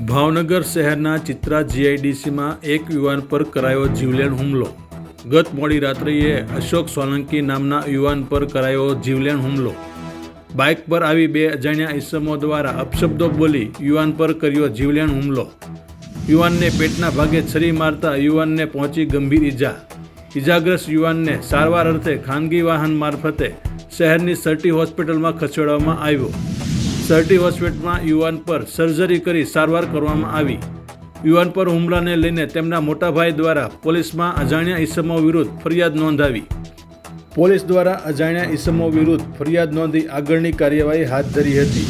ભાવનગર શહેરના ચિત્રા જીઆઈડીસીમાં એક યુવાન પર કરાયો જીવલેણ હુમલો। ગત મોડી રાત્રિએ અશોક સોલંકી નામના યુવાન પર કરાયો જીવલેણ હુમલો। બાઇક પર આવી બે અજાણ્યા ઈસમો દ્વારા અપશબ્દો બોલી યુવાન પર કર્યો જીવલેણ હુમલો। યુવાનને પેટના ભાગે છરી મારતા યુવાનને પહોંચી ગંભીર ઈજા। ઈજાગ્રસ્ત યુવાનને સારવાર અર્થે ખાનગી વાહન મારફતે શહેરની સર્ટી હોસ્પિટલમાં ખસેડવામાં આવ્યો। સર્ટી હોસ્પિટલમાં યુવાન પર સર્જરી કરી સારવાર કરવામાં આવી। યુવાન પર હુમલાને લઈને તેમના મોટાભાઈ દ્વારા પોલીસમાં અજાણ્યા ઈસમો વિરુદ્ધ ફરિયાદ નોંધાવી। પોલીસ દ્વારા અજાણ્યા ઈસમો વિરુદ્ધ ફરિયાદ નોંધી આગળની કાર્યવાહી હાથ ધરી હતી।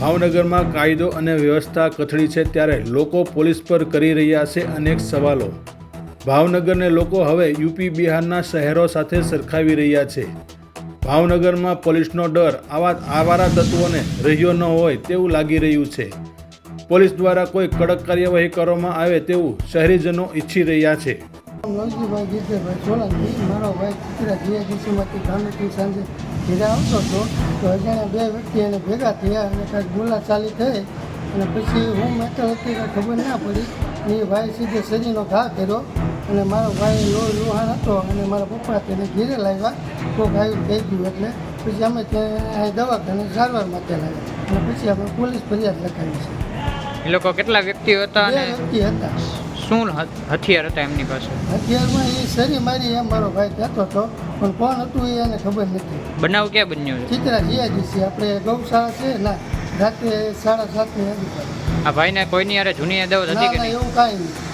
ભાવનગરમાં કાયદો અને વ્યવસ્થા કથળી છે ત્યારે લોકો પોલીસ પર કરી રહ્યા છે અનેક સવાલો। ભાવનગરને લોકો હવે યુપી બિહારના શહેરો સાથે સરખાવી રહ્યા છે। ભાવનગરમાં પોલીસનો ડર આવારા તત્વોને રહ્યો ન હોય તેવું લાગી રહ્યું છે। પોલીસ દ્વારા કોઈ કડક કાર્યવાહી કરવામાં આવે તેવું શહેરીજનો ઈચ્છી રહ્યા છે। નોંધીભાઈ ગીરભાઈ સોલંકી મારો ભાઈ ચિત્રા જીઆઈડીસીમાંથી ભાવનગરની સાંજે ઘેરે આવતો હતો તો અજાણ્યા બે વ્યક્તિ એને ભેગા થયા અને કાંઈક બોલાચાલી થઈ અને પછી હું મેટલ હતી કાંઈ ખબર ના પડી એ ભાઈ સીધે શરીરનો ઘા કર્યો અને મારો ભાઈ લોહાણ હતો અને મારા પપ્પા તેને ઘેરે લાવ્યા કોક આવ્યું થઈ ગયું એટલે પછી અમે ત્યાં દવાખાને સારવાર માટે લાવ્યા અને પછી અમે પોલીસ ફરિયાદ લખાવી છે। એ લોકો કેટલા વ્યક્તિઓ હતા બે અને વ્યક્તિ હતા। શું હથિયાર હતા એમની પાસે? હથિયારમાં એ શરી મારી એમ મારો ભાઈ કહેતો હતો પણ કોણ હતું એ એને ખબર નથી। બનાવ ક્યાં બન્યો છે? ચિત્રા જીઆઈડીસી આપણે ગૌશાળા છે ના રાત્રે 7:30 ની આજુબાજુ। આ ભાઈને કોઈની યારે જૂની અદાવત હતી કે નહીં? એવું કાંઈ નહીં।